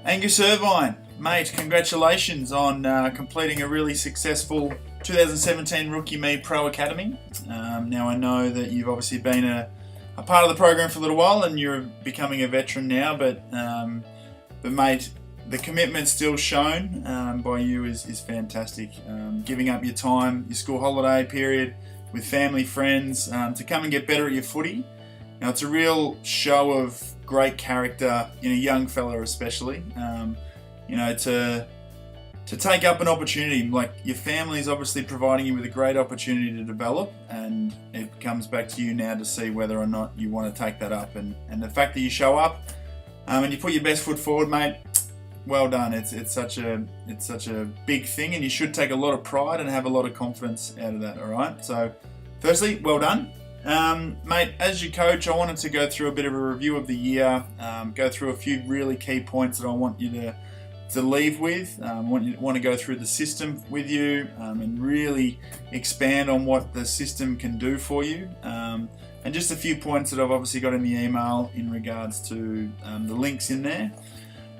Angus Irvine, mate, congratulations on completing a really successful 2017 Rookie Me Pro Academy. Now I know that you've obviously been a part of the program for a little while and you're becoming a veteran now, but mate, the commitment still shown by you is fantastic. Giving up your time, your school holiday period with family, friends, to come and get better at your footy. Now it's a real show of great character in a young fella especially. To take up an opportunity, like your family is obviously providing you with a great opportunity to develop, and it comes back to you now to see whether or not you want to take that up. And the fact that you show up and you put your best foot forward, mate, well done. It's such a big thing, and you should take a lot of pride and have a lot of confidence out of that. All right. So, firstly, well done. Mate, as your coach, I wanted to go through a bit of a review of the year, go through a few really key points that I want you to leave with. Want to go through the system with you and really expand on what the system can do for you. And just a few points that I've obviously got in the email in regards to the links in there.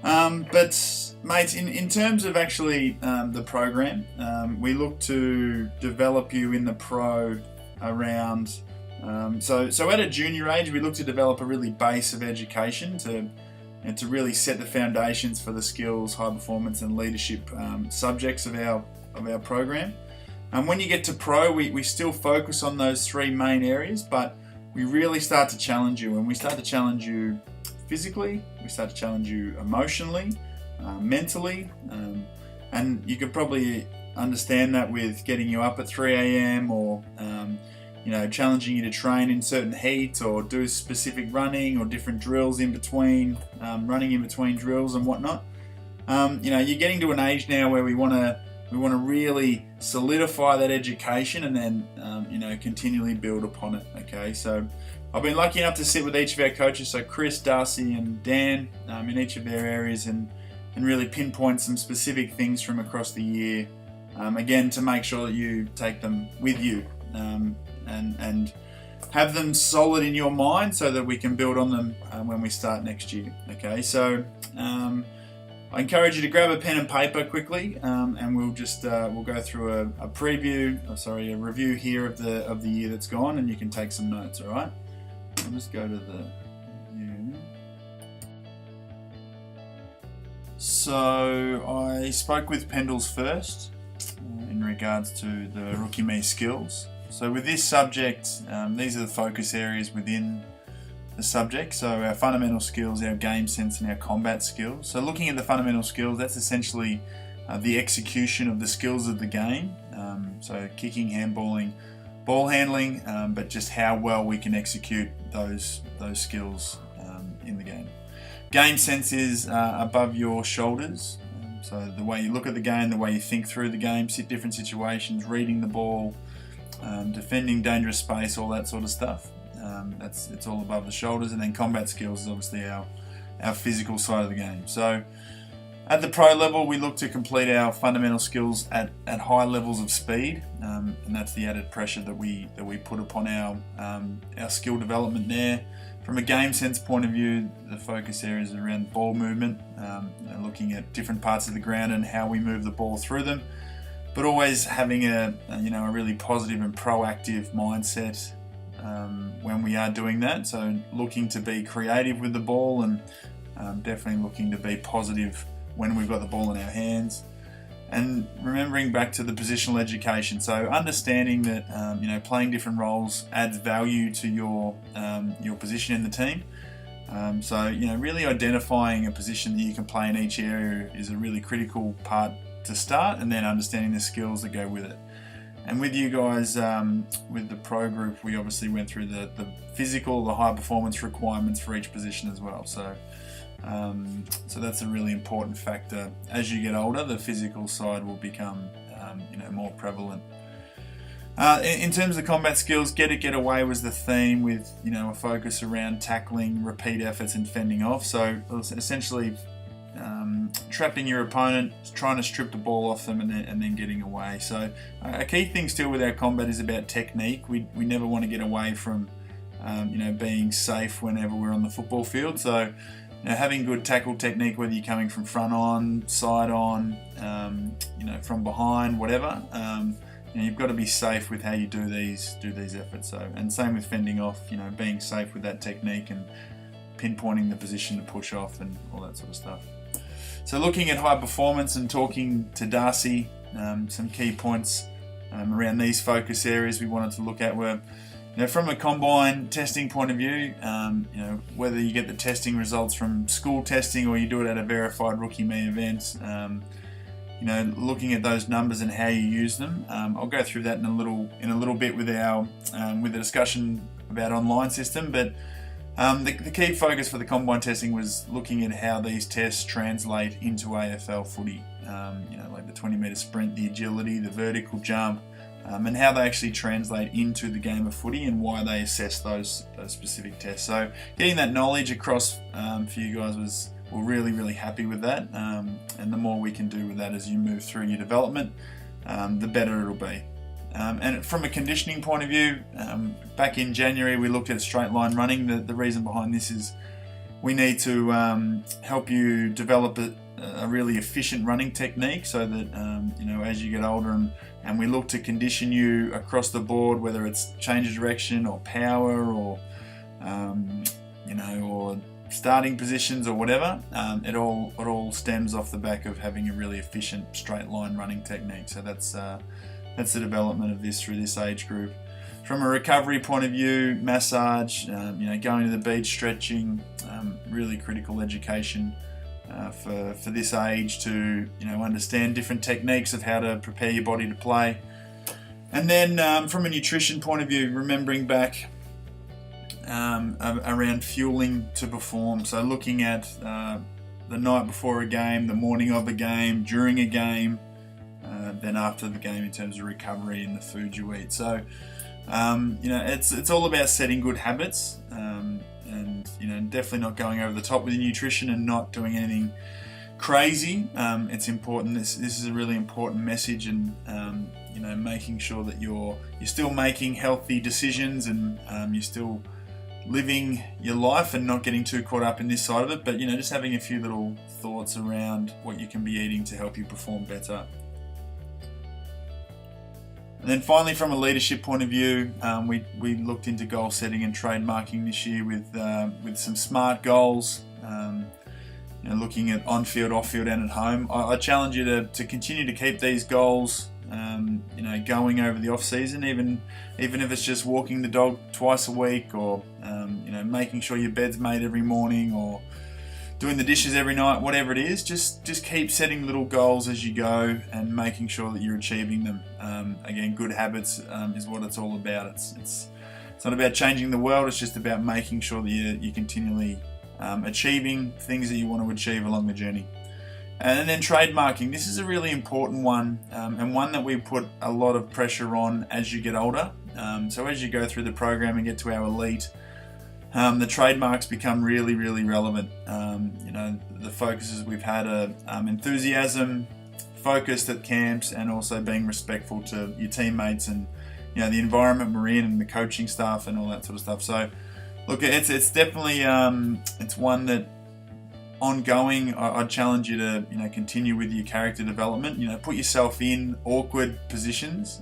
But mate, in terms of actually the program, we look to develop you in the pro around. So at a junior age, we look to develop a really base of education to really set the foundations for the skills, high performance, and leadership subjects of our program. When you get to pro, we still focus on those three main areas, but we really start to challenge you, and we start to challenge you physically, we start to challenge you emotionally, mentally, and you could probably understand that with getting you up at 3 a.m. or challenging you to train in certain heats or do specific running or different drills in between, running in between drills and whatnot. You're getting to an age now where we want to really solidify that education and then continually build upon it. Okay, so I've been lucky enough to sit with each of our coaches, so Chris, Darcy, and Dan, in each of their areas, and really pinpoint some specific things from across the year. Again, to make sure that you take them with you. And have them solid in your mind so that we can build on them when we start next year. Okay, so I encourage you to grab a pen and paper quickly, and we'll go through a review here of the year that's gone, and you can take some notes. All right, I'll just go to the review. So I spoke with Pendles first in regards to the Rookie Me skills. So with this subject, these are the focus areas within the subject. So our fundamental skills, our game sense, and our combat skills. So looking at the fundamental skills, that's essentially the execution of the skills of the game. So kicking, handballing, ball handling, but just how well we can execute those skills in the game. Game sense is above your shoulders. So the way you look at the game, the way you think through the game, different situations, reading the ball, defending dangerous space, all that sort of stuff. It's all above the shoulders. And then combat skills is obviously our physical side of the game. So at the pro level, we look to complete our fundamental skills at high levels of speed, and that's the added pressure that we put upon our skill development there. From a game sense point of view, the focus areas are around ball movement, looking at different parts of the ground and how we move the ball through them, but always having a really positive and proactive mindset when we are doing that. So looking to be creative with the ball, and definitely looking to be positive when we've got the ball in our hands. And remembering back to the positional education, so understanding that playing different roles adds value to your position in the team. So really identifying a position that you can play in each area is a really critical part to start, and then understanding the skills that go with it. And with you guys, with the pro group, we obviously went through the physical, the high performance requirements for each position as well. So that's a really important factor. As you get older, the physical side will become more prevalent. In terms of combat skills, get away was the theme, with a focus around tackling, repeat efforts, and fending off. So essentially trapping your opponent, trying to strip the ball off them, and then getting away. So a key thing still with our combat is about technique. We never want to get away from being safe whenever we're on the football field. So having good tackle technique, whether you're coming from front on, side on, from behind, whatever. You've got to be safe with how you do these efforts. So, and same with fending off. Being safe with that technique and pinpointing the position to push off and all that sort of stuff. So, looking at high performance and talking to Darcy, some key points around these focus areas we wanted to look at were, from a combine testing point of view, whether you get the testing results from school testing or you do it at a verified Rookie Me event, looking at those numbers and how you use them. I'll go through that in a little bit with the discussion about online system, but the key focus for the combine testing was looking at how these tests translate into AFL footy. Like the 20-metre sprint, the agility, the vertical jump, and how they actually translate into the game of footy and why they assess those specific tests. So getting that knowledge across for you guys we're really, really happy with that. And the more we can do with that as you move through your development, the better it'll be. And from a conditioning point of view, back in January we looked at straight line running. The reason behind this is we need to help you develop a really efficient running technique so that as you get older and we look to condition you across the board, whether it's change of direction or power or or starting positions or whatever, it all stems off the back of having a really efficient straight line running technique. So that's the development of this through this age group. From a recovery point of view, massage, going to the beach, stretching, really critical education for this age to understand different techniques of how to prepare your body to play. And then from a nutrition point of view, remembering back around fueling to perform. So looking at the night before a game, the morning of a game, during a game, then after the game in terms of recovery and the food you eat. So it's all about setting good habits, and definitely not going over the top with your nutrition and not doing anything crazy. It's important. This is a really important message, and making sure that you're still making healthy decisions and you're still living your life and not getting too caught up in this side of it, but just having a few little thoughts around what you can be eating to help you perform better. And then finally, from a leadership point of view, we looked into goal setting and trademarking this year with some SMART goals, looking at on-field, off-field and at home. I challenge you to continue to keep these goals going over the off-season, even if it's just walking the dog twice a week or making sure your bed's made every morning or doing the dishes every night, whatever it is. Just keep setting little goals as you go and making sure that you're achieving them. Again, good habits is what it's all about. It's not about changing the world, it's just about making sure that you're continually achieving things that you want to achieve along the journey. And then trademarking. This is a really important one, and one that we put a lot of pressure on as you get older. So as you go through the program and get to our elite, the trademarks become really, really relevant. The focuses we've had are enthusiasm, focused at camps, and also being respectful to your teammates and the environment we're in and the coaching staff and all that sort of stuff. So look, it's definitely it's one that ongoing. I'd challenge you to continue with your character development. Put yourself in awkward positions.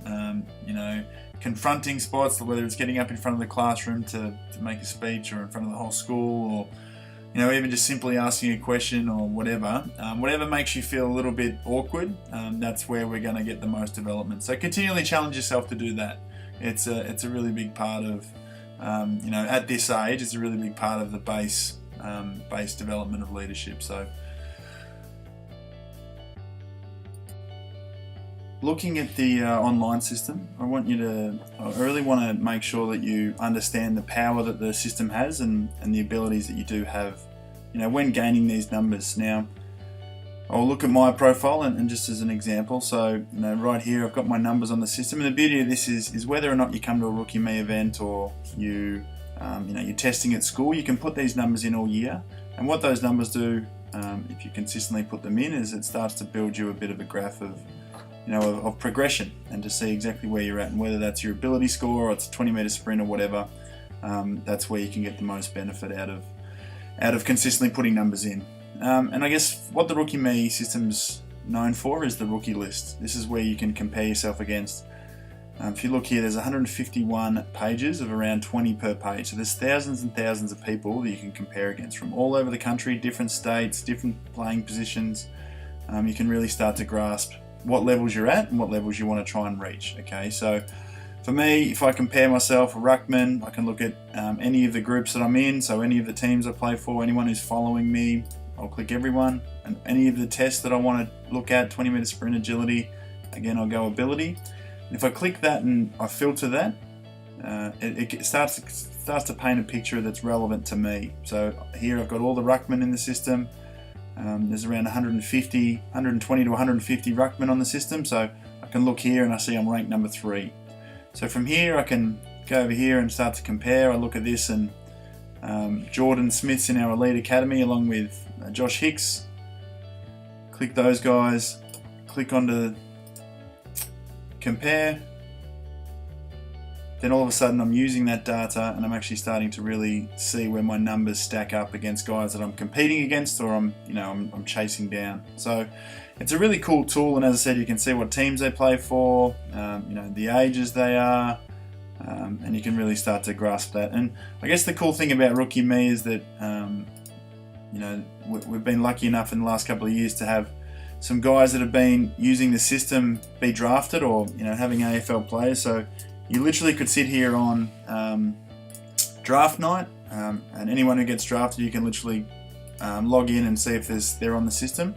Confronting spots, whether it's getting up in front of the classroom to make a speech or in front of the whole school, or even just simply asking a question or whatever makes you feel a little bit awkward, that's where we're going to get the most development. So continually challenge yourself to do that. It's a really big part of at this age, it's a really big part of the base development of leadership. So looking at the online system, I really want to make sure that you understand the power that the system has and the abilities that you do have, when gaining these numbers. Now, I'll look at my profile and just as an example. So, right here, I've got my numbers on the system. And the beauty of this is whether or not you come to a Rookie Me event or you're testing at school, you can put these numbers in all year. And what those numbers do, if you consistently put them in, is it starts to build you a bit of a graph of progression, and to see exactly where you're at, and whether that's your ability score or it's a 20-metre sprint or whatever, that's where you can get the most benefit out out of consistently putting numbers in. And I guess what the Rookie Me system's known for is the rookie list. This is where you can compare yourself against. If you look here, there's 151 pages of around 20 per page. So there's thousands and thousands of people that you can compare against from all over the country, different states, different playing positions. You can really start to grasp what levels you're at and what levels you want to try and reach. Okay, so for me, if I compare myself a ruckman, I can look at any of the groups that I'm in, so any of the teams I play for, anyone who's following me, I'll click everyone. And any of the tests that I want to look at, 20 meter sprint agility, again, I'll go ability. And if I click that and I filter that, it starts to paint a picture that's relevant to me. So here I've got all the ruckmen in the system. There's around 120 to 150 ruckmen on the system, so I can look here and I see I'm ranked number 3. So from here I can go over here and start to compare. I look at this and Jordan Smith's in our Elite Academy along with Josh Hicks. Click those guys, click onto compare. Then all of a sudden I'm using that data and I'm actually starting to really see where my numbers stack up against guys that I'm competing against or I'm chasing down. So it's a really cool tool, and as I said, you can see what teams they play for, the ages they are, and you can really start to grasp that. And I guess the cool thing about Rookie Me is that we've been lucky enough in the last couple of years to have some guys that have been using the system be drafted or having AFL players. So you literally could sit here on draft night, and anyone who gets drafted, you can literally log in and see if they're on the system,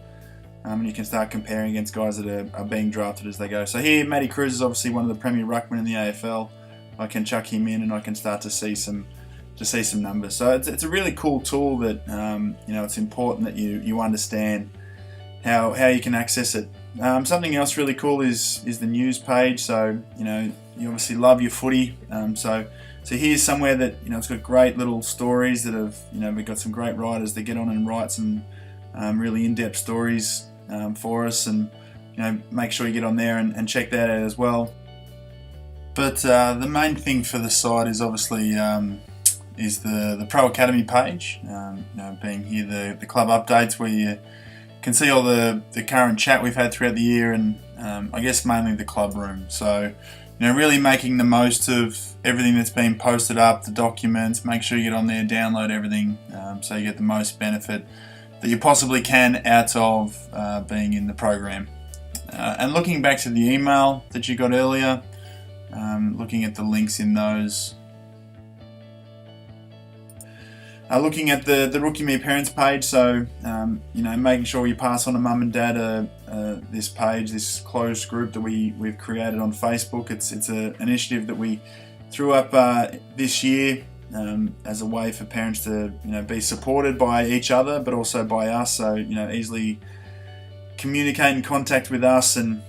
and you can start comparing against guys that are being drafted as they go. So here, Matty Cruz is obviously one of the premier ruckmen in the AFL. I can chuck him in, and I can start to see some numbers. So it's a really cool tool that it's important that you understand how you can access it. Something else really cool is the news page. So you obviously love your footy. So here's somewhere that it's got great little stories that have we've got some great writers that get on and write some really in-depth stories for us, and make sure you get on there and check that out as well. But the main thing for the site is obviously is the Pro Academy page. Being here the club updates where you can see all the current chat we've had throughout the year, and I guess mainly the club room. So really making the most of everything that's been posted up, the documents. Make sure you get on there, download everything, so you get the most benefit that you possibly can out of being in the program. And looking back to the email that you got earlier, looking at the links in those. Looking at the Rookie Me Parents page, so making sure you pass on to mum and dad this page, this closed group that we've created on Facebook. It's an initiative that we threw up this year as a way for parents to be supported by each other, but also by us. So easily communicate and contact with us, and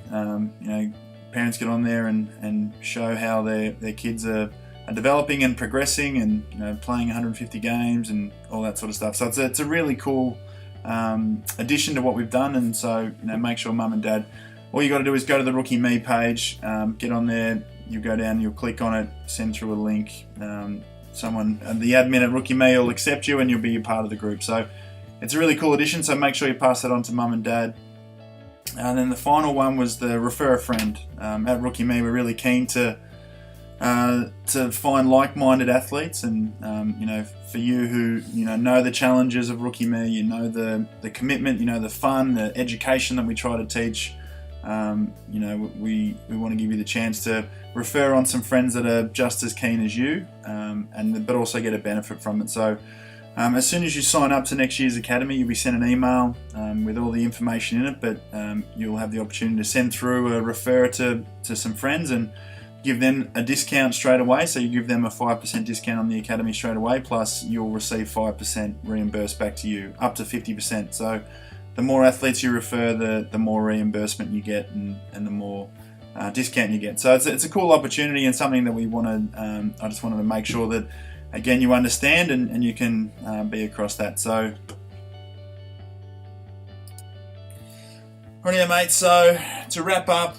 parents get on there and show how their kids are developing and progressing, and playing 150 games and all that sort of stuff. So it's a really cool addition to what we've done. And so make sure mum and dad, all you got to do is go to the Rookie Me page, get on there, you go down, you'll click on it, send through a link. Someone, the admin at Rookie Me will accept you, and you'll be a part of the group. So it's a really cool addition. So make sure you pass that on to mum and dad. And then the final one was the refer a friend. At Rookie Me, we're really keen to find like-minded athletes, and for you who know the challenges of Rookie Me, the commitment, the fun, the education that we try to teach. We want to give you the chance to refer on some friends that are just as keen as you, but also get a benefit from it. So as soon as you sign up to next year's academy, you'll be sent an email with all the information in it, but you'll have the opportunity to send through a refer to some friends and give them a discount straight away. So you give them a 5% discount on the academy straight away, plus you'll receive 5% reimbursed back to you, up to 50%. So the more athletes you refer, the more reimbursement you get, and the more discount you get. So it's a cool opportunity, and something that we wanted. I just wanted to make sure that, again, you understand and you can be across that. So, rightio, mate. So to wrap up,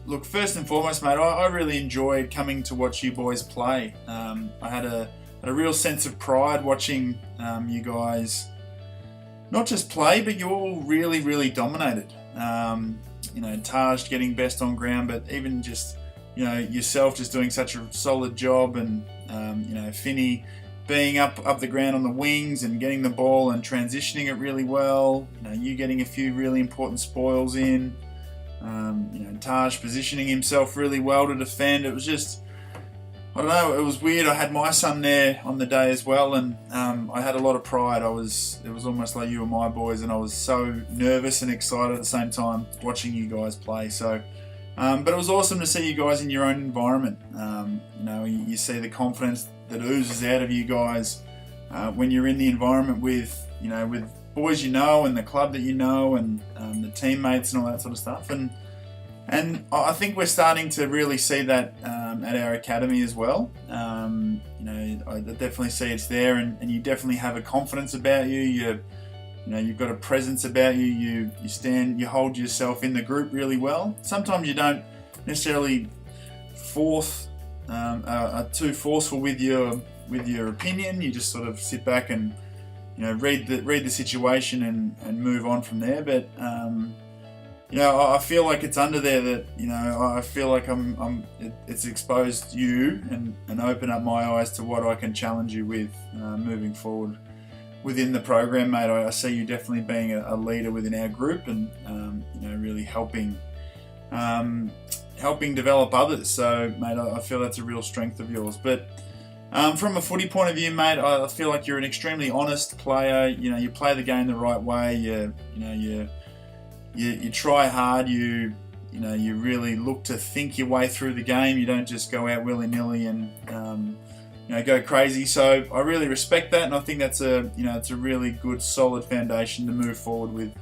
look, first and foremost, mate, I really enjoyed coming to watch you boys play. I had a a real sense of pride watching you guys not just play, but you all really, really dominated. Taj getting best on ground, but even just, yourself just doing such a solid job, and, Finney being up the ground on the wings and getting the ball and transitioning it really well. You getting a few really important spoils in. Taj positioning himself really well to defend. It was just, I don't know, it was weird. I had my son there on the day as well, and I had a lot of pride. It was almost like you were my boys, and I was so nervous and excited at the same time watching you guys play. So, but it was awesome to see you guys in your own environment. You see the confidence that oozes out of you guys when you're in the environment with boys and the club that and the teammates and all that sort of stuff. And I think we're starting to really see that at our academy as well. I definitely see it's there, and you definitely have a confidence about you. You've got a presence about you. You hold yourself in the group really well. Sometimes you don't necessarily are too forceful with your opinion. You just sort of sit back and read the situation and move on from there. But I feel like it's under there that I feel like it's exposed you and open up my eyes to what I can challenge you with moving forward within the program, mate. I see you definitely being a leader within our group, and really helping develop others. So, mate, I feel that's a real strength of yours. But from a footy point of view, mate, I feel like you're an extremely honest player. You play the game the right way. You try hard. You really look to think your way through the game. You don't just go out willy nilly and go crazy. So I really respect that, and I think that's it's a really good, solid foundation to move forward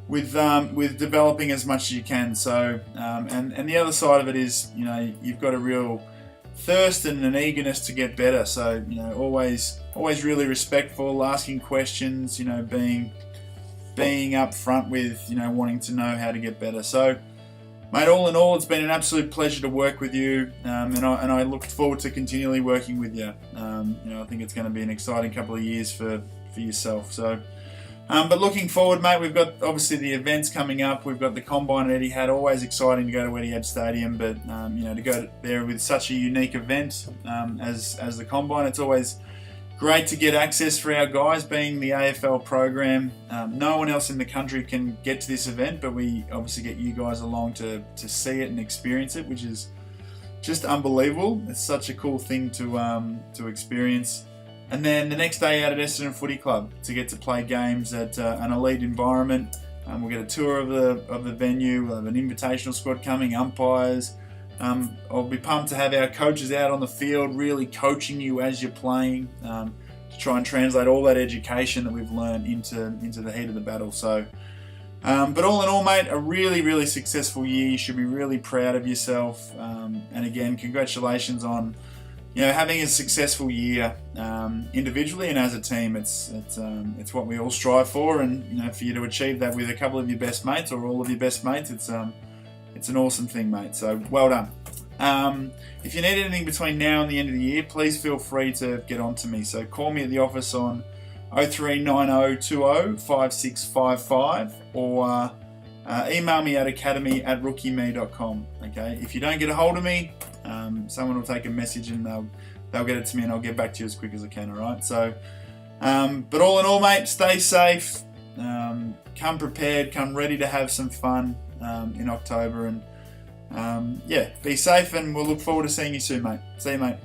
with developing as much as you can. So and the other side of it is you've got a real thirst and an eagerness to get better. So always really respectful, asking questions. Being up front with wanting to know how to get better. So, mate, all in all, it's been an absolute pleasure to work with you, and I look forward to continually working with you. I think it's going to be an exciting couple of years for yourself. So, but looking forward, mate, we've got obviously the events coming up. We've got the Combine at Etihad. Always exciting to go to Etihad Stadium, but to go there with such a unique event as the Combine, it's always great to get access for our guys, being the AFL program. No one else in the country can get to this event, but we obviously get you guys along to see it and experience it, which is just unbelievable. It's such a cool thing to experience. And then the next day out at Essendon Footy Club to get to play games at an elite environment. We'll get a tour of the venue. We'll have an invitational squad coming, umpires. I'll be pumped to have our coaches out on the field really coaching you as you're playing, to try and translate all that education that we've learned into the heat of the battle. So, but all in all, mate, a really, really successful year. You should be really proud of yourself. And again, congratulations on having a successful year individually and as a team. It's what we all strive for, and for you to achieve that with a couple of your best mates or all of your best mates, it's an awesome thing, mate. So well done. If you need anything between now and the end of the year, please feel free to get on to me. So call me at the office on 039020 5655 or email me at academy@rookieme.com. Okay. If you don't get a hold of me, someone will take a message and they'll get it to me, and I'll get back to you as quick as I can. All right. So, but all in all, mate, stay safe. Come prepared. Come ready to have some fun in October, and be safe, and we'll look forward to seeing you soon, mate. See you, mate.